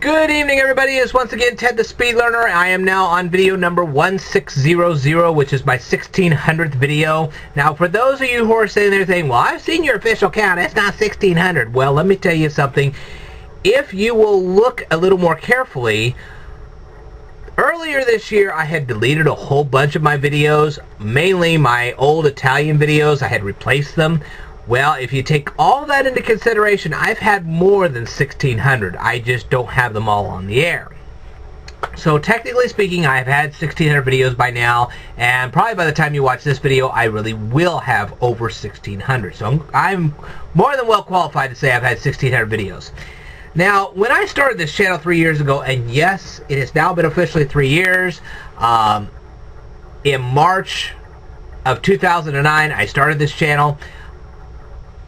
Good evening, everybody. It's once again Ted the Speed Learner. I am now on video number 1600, which is my 1600th video. Now, for those of you who are sitting there saying, well, I've seen your official count, it's not 1600. Well, let me tell you something. If you will look a little more carefully, earlier this year I had deleted a whole bunch of my videos, mainly my old Italian videos. I had replaced them. Well, if you take all that into consideration, I've had more than 1600. I just don't have them all on the air. So technically speaking, I've had 1600 videos by now, and probably by the time you watch this video, I really will have over 1600. So I'm more than well qualified to say I've had 1600 videos. Now, when I started this channel 3 years ago, and yes, it has now been officially 3 years, in March of 2009, I started this channel.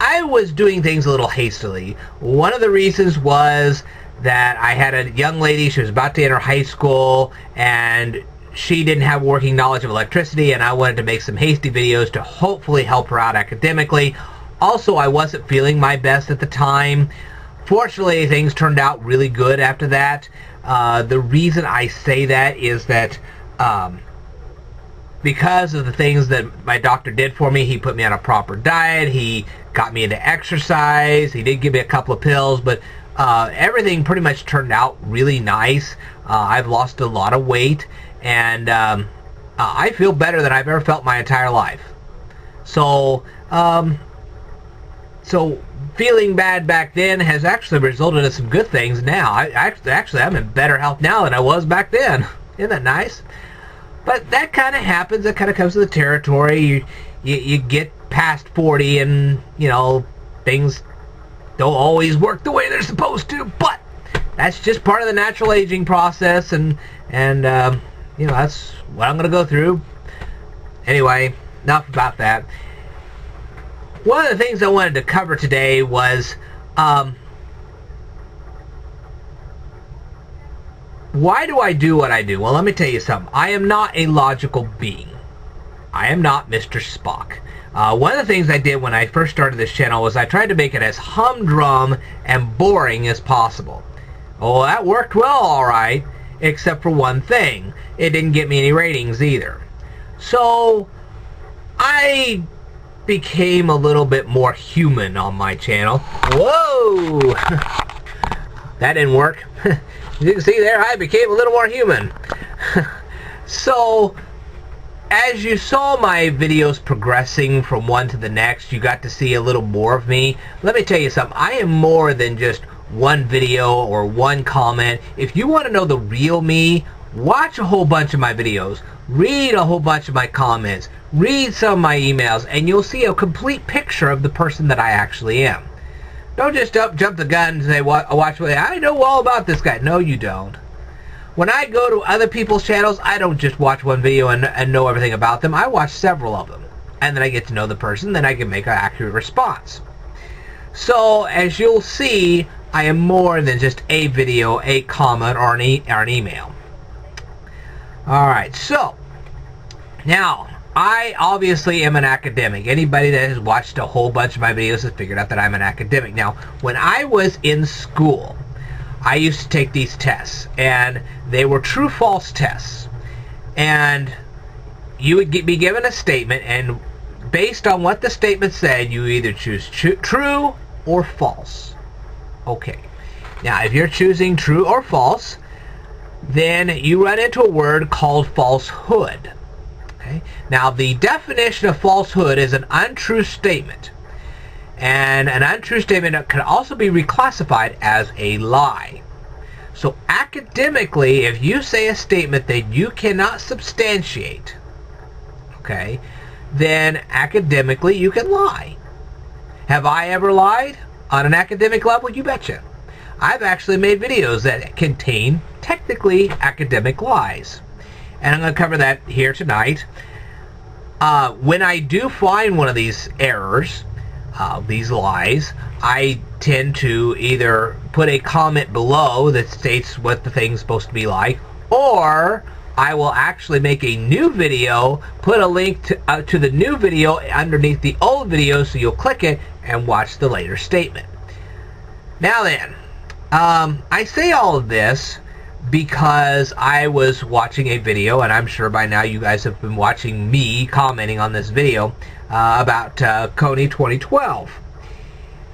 I was doing things a little hastily. One of the reasons was that I had a young lady, she was about to enter high school, and she didn't have working knowledge of electricity, and I wanted to make some hasty videos to hopefully help her out academically. Also, I wasn't feeling my best at the time. Fortunately, things turned out really good after that. The reason I say that is that because of the things that my doctor did for me, he put me on a proper diet, he got me into exercise, he did give me a couple of pills, but everything pretty much turned out really nice. I've lost a lot of weight, and I feel better than I've ever felt my entire life. So, feeling bad back then has actually resulted in some good things now. Actually, I'm in better health now than I was back then. Isn't that nice? But that kind of happens. That kind of comes to the territory. You get past 40, and you know things don't always work the way they're supposed to. But that's just part of the natural aging process, and you know that's what I'm going to go through. Anyway, enough about that. One of the things I wanted to cover today was why do I do what I do? Well, let me tell you something. I am not a logical being. I am not Mr. Spock. One of the things I did when I first started this channel was I tried to make it as humdrum and boring as possible. Oh, that worked well, alright, except for one thing. It didn't get me any ratings either. So, I became a little bit more human on my channel. Whoa! That didn't work. You can see there, I became a little more human. So, as you saw my videos progressing from one to the next, you got to see a little more of me. Let me tell you something. I am more than just one video or one comment. If you want to know the real me, watch a whole bunch of my videos. Read a whole bunch of my comments. Read some of my emails, and you'll see a complete picture of the person that I actually am. Don't just jump the gun and say, watch what I know all about this guy. No, you don't. When I go to other people's channels, I don't just watch one video and know everything about them. I watch several of them. And then I get to know the person, then I can make an accurate response. So, as you'll see, I am more than just a video, a comment, or an email. Alright, so, now, I obviously am an academic. Anybody that has watched a whole bunch of my videos has figured out that I'm an academic. Now, when I was in school, I used to take these tests, and they were true-false tests. And you would be given a statement, and based on what the statement said, you either choose true or false. Okay. Now, if you're choosing true or false, then you run into a word called falsehood. Okay? Now, the definition of falsehood is an untrue statement. And an untrue statement can also be reclassified as a lie. So academically, if you say a statement that you cannot substantiate, okay, then academically you can lie. Have I ever lied on an academic level? You betcha. I've actually made videos that contain technically academic lies. And I'm going to cover that here tonight. When I do find one of these errors, these lies, I tend to either put a comment below that states what the thing's supposed to be like, or I will actually make a new video, put a link to the new video underneath the old video, so you'll click it and watch the later statement. Now then, I say all of this because I was watching a video, and I'm sure by now you guys have been watching me commenting on this video about Coney 2012.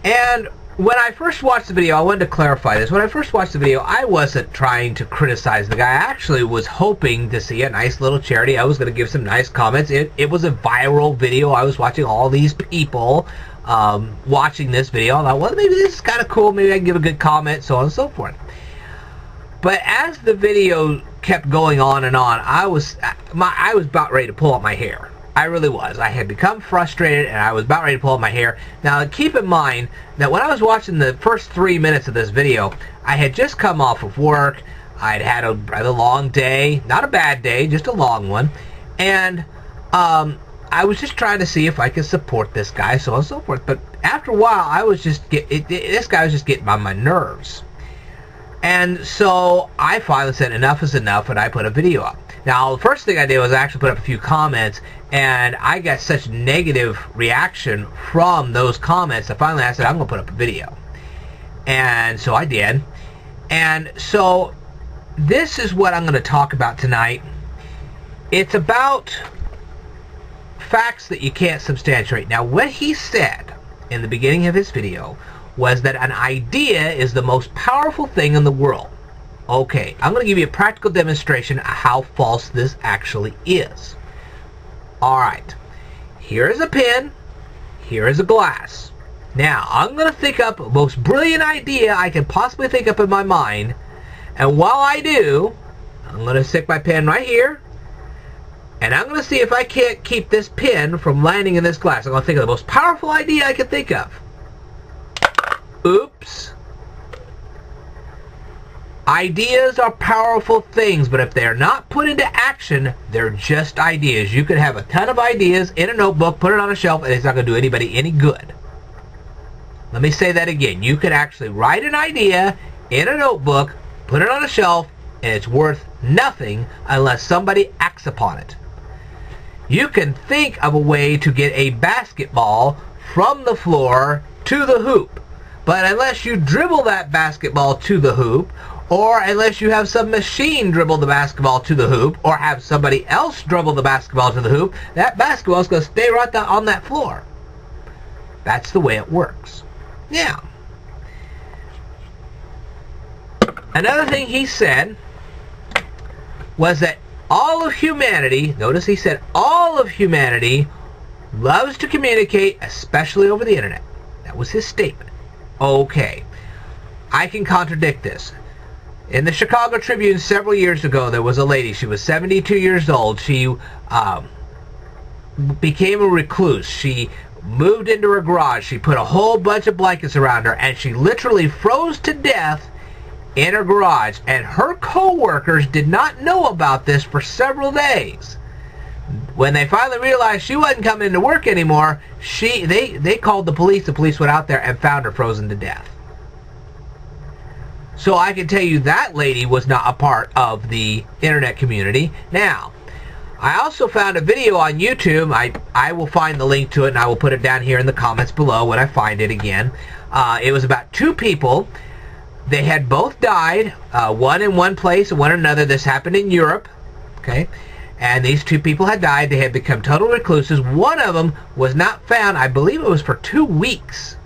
And when I first watched the video, I wanted to clarify this. When I first watched the video, I wasn't trying to criticize the guy. I actually was hoping to see a nice little charity. I was going to give some nice comments. It was a viral video. I was watching all these people watching this video. I thought, well, maybe this is kind of cool. Maybe I can give a good comment, so on and so forth. But as the video kept going on and on, I was about ready to pull out my hair. I really was. I had become frustrated, and I was about ready to pull out my hair. Now, keep in mind that when I was watching the first 3 minutes of this video, I had just come off of work. I'd had a rather long day. Not a bad day, just a long one. And I was just trying to see if I could support this guy, so on and so forth. But after a while, I was just this guy was just getting on my nerves. And so I finally said enough is enough, and I put a video up. Now, the first thing I did was I actually put up a few comments, and I got such negative reaction from those comments that finally I said, I'm going to put up a video. And so I did. And so this is what I'm going to talk about tonight. It's about facts that you can't substantiate. Now, what he said in the beginning of his video was that an idea is the most powerful thing in the world. Okay, I'm going to give you a practical demonstration of how false this actually is. Alright, here is a pen, here is a glass. Now, I'm going to think up the most brilliant idea I can possibly think up in my mind, and while I do, I'm going to stick my pen right here, and I'm going to see if I can't keep this pen from landing in this glass. I'm going to think of the most powerful idea I can think of. Oops. Ideas are powerful things, but if they're not put into action, they're just ideas. You could have a ton of ideas in a notebook, put it on a shelf, and it's not going to do anybody any good. Let me say that again. You could actually write an idea in a notebook, put it on a shelf, and it's worth nothing unless somebody acts upon it. You can think of a way to get a basketball from the floor to the hoop. But unless you dribble that basketball to the hoop, or unless you have some machine dribble the basketball to the hoop, or have somebody else dribble the basketball to the hoop, that basketball is going to stay right there on that floor. That's the way it works. Now, another thing he said was that all of humanity, notice he said all of humanity, loves to communicate, especially over the internet. That was his statement. Okay, I can contradict this. In the Chicago Tribune several years ago, there was a lady. She was 72 years old. She became a recluse. She moved into her garage. She put a whole bunch of blankets around her, and she literally froze to death in her garage. And her co-workers did not know about this for several days. When they finally realized she wasn't coming to work anymore, they called the police. The police went out there and found her frozen to death. So I can tell you that lady was not a part of the internet community. Now, I also found a video on YouTube. I will find the link to it, and I will put it down here in the comments below when I find it again. It was about two people. They had both died, one in one place and one in another. This happened in Europe. Okay. And these two people had died. They had become total recluses. One of them was not found. I believe it was for 2 weeks.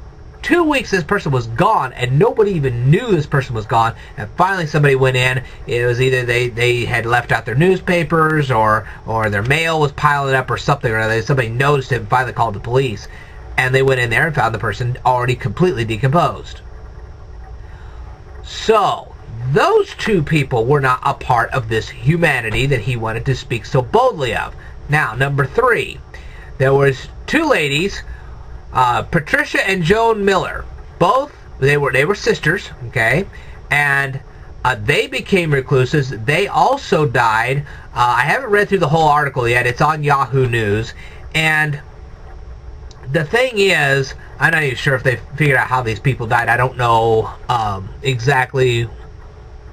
2 weeks this person was gone, and nobody even knew this person was gone. And finally somebody went in. It was either they had left out their newspapers, or their mail was piling up, or something or other. Somebody noticed it and finally called the police. And they went in there and found the person already completely decomposed. So those two people were not a part of this humanity that he wanted to speak so boldly of. Now, number 3. There was two ladies, Patricia and Joan Miller. Both, they were sisters, okay? And they became recluses. They also died. I haven't read through the whole article yet. It's on Yahoo News. And the thing is, I'm not even sure if they figured out how these people died. I don't know exactly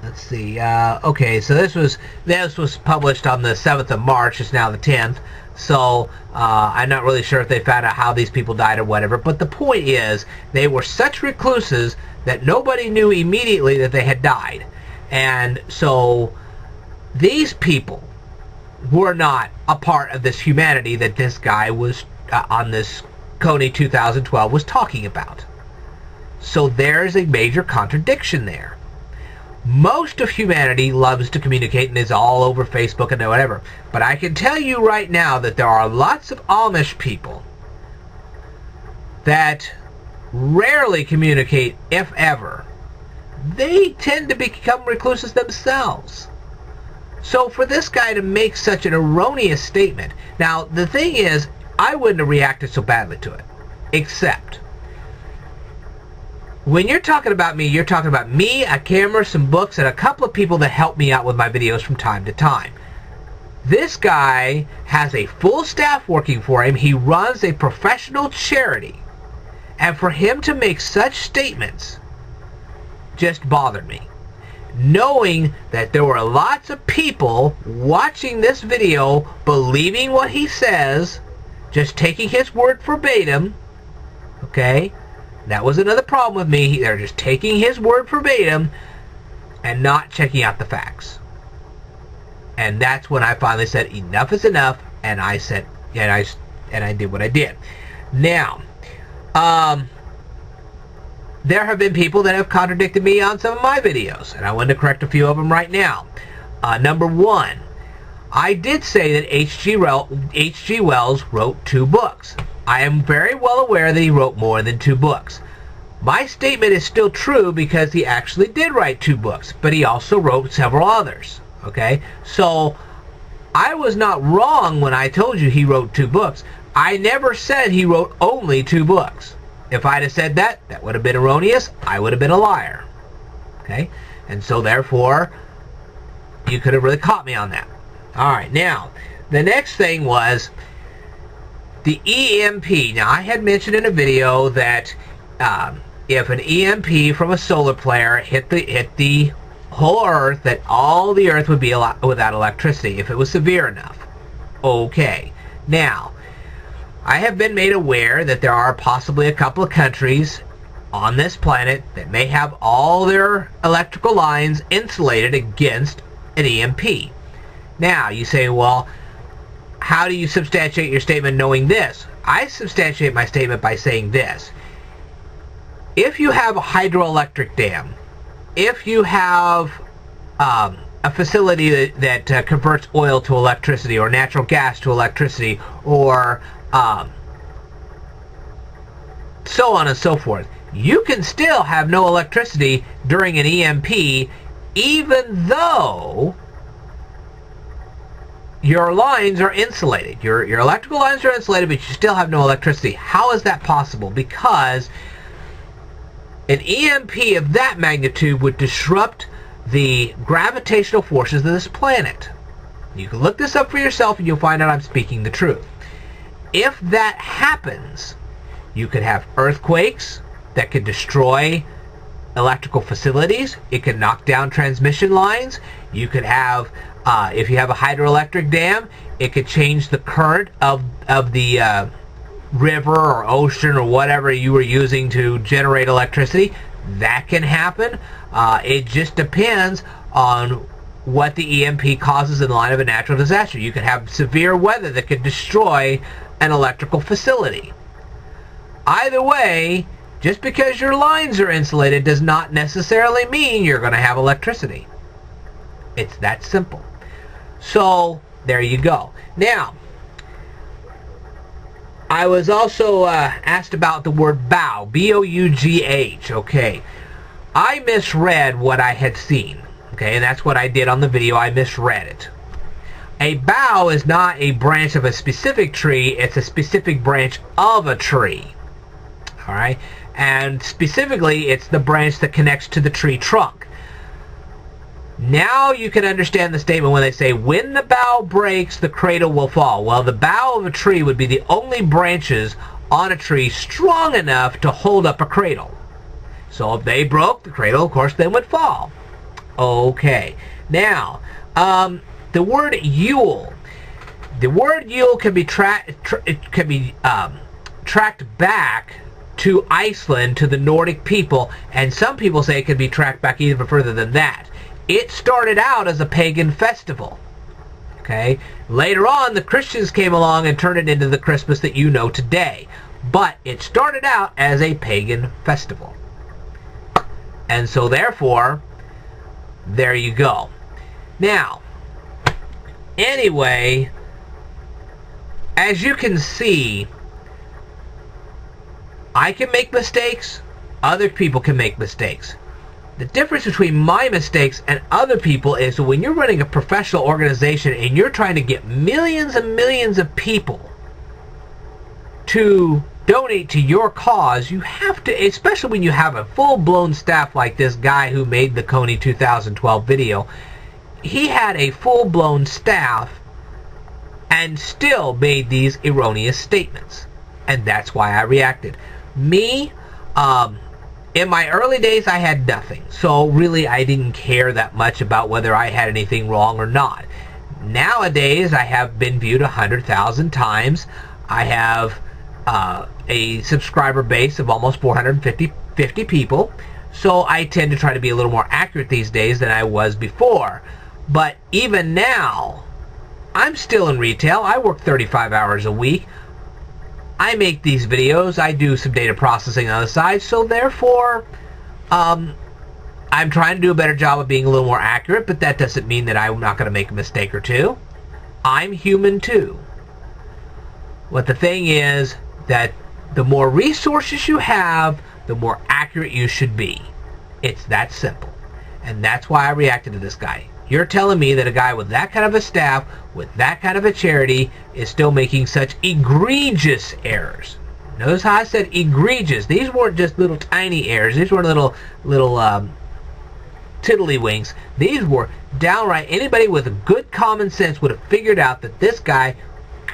let's see. Okay, so this was published on the 7th of March. It's now the 10th. So I'm not really sure if they found out how these people died or whatever. But the point is, they were such recluses that nobody knew immediately that they had died. And so these people were not a part of this humanity that this guy was on this Coney 2012 was talking about. So there's a major contradiction there. Most of humanity loves to communicate and is all over Facebook and whatever. But I can tell you right now that there are lots of Amish people that rarely communicate, if ever. They tend to become recluses themselves. So for this guy to make such an erroneous statement, now the thing is, I wouldn't have reacted so badly to it, except when you're talking about me, you're talking about me, a camera, some books, and a couple of people that help me out with my videos from time to time. This guy has a full staff working for him. He runs a professional charity. And for him to make such statements just bothered me. Knowing that there were lots of people watching this video, believing what he says, just taking his word verbatim, okay? That was another problem with me. They're just taking his word verbatim and not checking out the facts. And that's when I finally said enough is enough, and I said, and I did what I did. Now, there have been people that have contradicted me on some of my videos, and I want to correct a few of them right now. Number one, I did say that H.G. Wells wrote 2 books. I am very well aware that he wrote more than 2 books. My statement is still true because he actually did write 2 books, but he also wrote several others. Okay? So, I was not wrong when I told you he wrote 2 books. I never said he wrote only 2 books. If I'd have said that, that would have been erroneous. I would have been a liar. Okay? And so, therefore, you could have really caught me on that. Alright, now, the next thing was the EMP. Now, I had mentioned in a video that if an EMP from a solar flare hit the whole Earth, that all the Earth would be without electricity if it was severe enough. Okay. Now, I have been made aware that there are possibly a couple of countries on this planet that may have all their electrical lines insulated against an EMP. Now, you say, well, how do you substantiate your statement knowing this? I substantiate my statement by saying this. If you have a hydroelectric dam, if you have a facility that converts oil to electricity or natural gas to electricity or so on and so forth, you can still have no electricity during an EMP even though your lines are insulated. Your electrical lines are insulated, but you still have no electricity. How is that possible? Because an EMP of that magnitude would disrupt the gravitational forces of this planet. You can look this up for yourself and you'll find out I'm speaking the truth. If that happens, you could have earthquakes that could destroy electrical facilities. It could knock down transmission lines. You could have, if you have a hydroelectric dam, it could change the current of the river or ocean or whatever you were using to generate electricity. That can happen. It just depends on what the EMP causes in the line of a natural disaster. You could have severe weather that could destroy an electrical facility. Either way, just because your lines are insulated does not necessarily mean you're going to have electricity. It's that simple. So, there you go. Now, I was also asked about the word bough, B-O-U-G-H, okay. I misread what I had seen, okay, and that's what I did on the video. I misread it. A bough is not a branch of a specific tree, it's a specific branch of a tree, alright? And specifically, it's the branch that connects to the tree trunk. Now you can understand the statement when they say, when the bough breaks, the cradle will fall. Well, the bough of a tree would be the only branches on a tree strong enough to hold up a cradle. So if they broke, the cradle, of course, then would fall. Okay. Now, the word Yule. The word Yule can be tracked back to Iceland, to the Nordic people, and some people say it can be tracked back even further than that. It started out as a pagan festival. Okay? Later on, the Christians came along and turned it into the Christmas that you know today. But it started out as a pagan festival. And so therefore, there you go. Now, anyway, as you can see, I can make mistakes, other people can make mistakes. The difference between my mistakes and other people is when you're running a professional organization and you're trying to get millions and millions of people to donate to your cause, you have to, especially when you have a full-blown staff like this guy who made the Coney 2012 video. He had a full-blown staff and still made these erroneous statements. And that's why I reacted. Me, in my early days, I had nothing. So really, I didn't care that much about whether I had anything wrong or not. Nowadays, I have been viewed 100,000 times. I have a subscriber base of almost 450 people. So I tend to try to be a little more accurate these days than I was before. But even now, I'm still in retail. I work 35 hours a week. I make these videos. I do some data processing on the side. So therefore, I'm trying to do a better job of being a little more accurate, but that doesn't mean that I'm not going to make a mistake or two. I'm human too. What the thing is that the more resources you have, the more accurate you should be. It's that simple. And that's why I reacted to this guy. You're telling me that a guy with that kind of a staff, with that kind of a charity, is still making such egregious errors. Notice how I said egregious. These weren't just little tiny errors. These weren't little tiddlywinks. These were downright, anybody with a good common sense would have figured out that this guy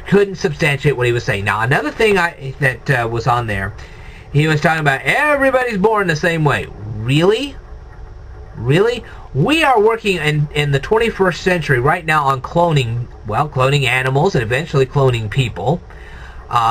couldn't substantiate what he was saying. Now, another thing that was on there, he was talking about everybody's born the same way. Really? Really? We are working in the 21st century right now on cloning, well, cloning animals and eventually cloning people.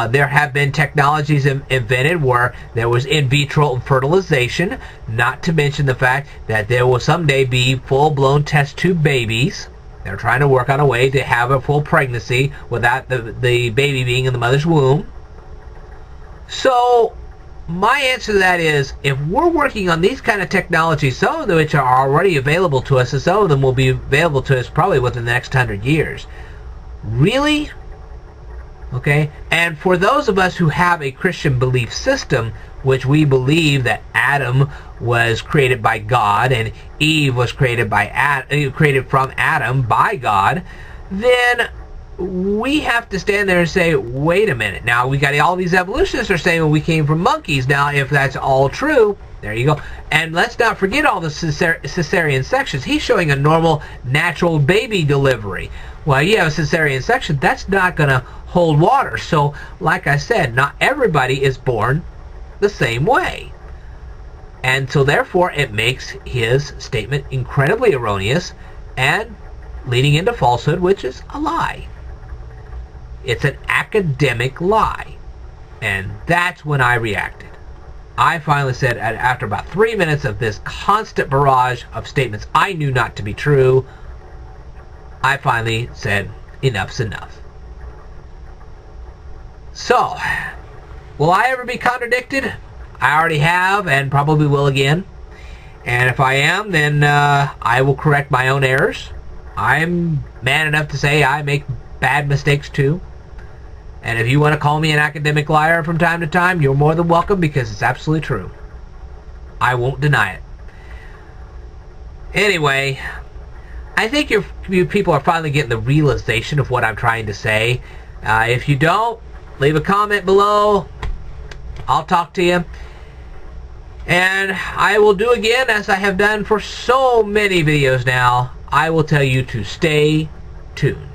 There have been technologies invented where there was in vitro fertilization, not to mention the fact that there will someday be full-blown test tube babies. They're trying to work on a way to have a full pregnancy without the baby being in the mother's womb. So, my answer to that is, if we're working on these kind of technologies, some of which are already available to us, and some of them will be available to us probably within the next 100 years. Really? Okay? And for those of us who have a Christian belief system, which we believe that Adam was created by God and Eve was created from Adam by God, then we have to stand there and say, wait a minute. Now, we got all these evolutionists are saying, well, we came from monkeys. Now, if that's all true, there you go. And let's not forget all the cesarean sections. He's showing a normal, natural baby delivery. Well, you have a cesarean section, that's not going to hold water. So, like I said, not everybody is born the same way. And so, therefore, it makes his statement incredibly erroneous and leading into falsehood, which is a lie. It's an academic lie. And that's when I reacted. I finally said, after about 3 minutes of this constant barrage of statements I knew not to be true, I finally said, enough's enough. So, will I ever be contradicted? I already have and probably will again. And if I am, then I will correct my own errors. I'm man enough to say I make bad mistakes too. And if you want to call me an academic liar from time to time, you're more than welcome, because it's absolutely true. I won't deny it. Anyway, I think you people are finally getting the realization of what I'm trying to say. If you don't, leave a comment below. I'll talk to you. And I will do again, as I have done for so many videos now, I will tell you to stay tuned.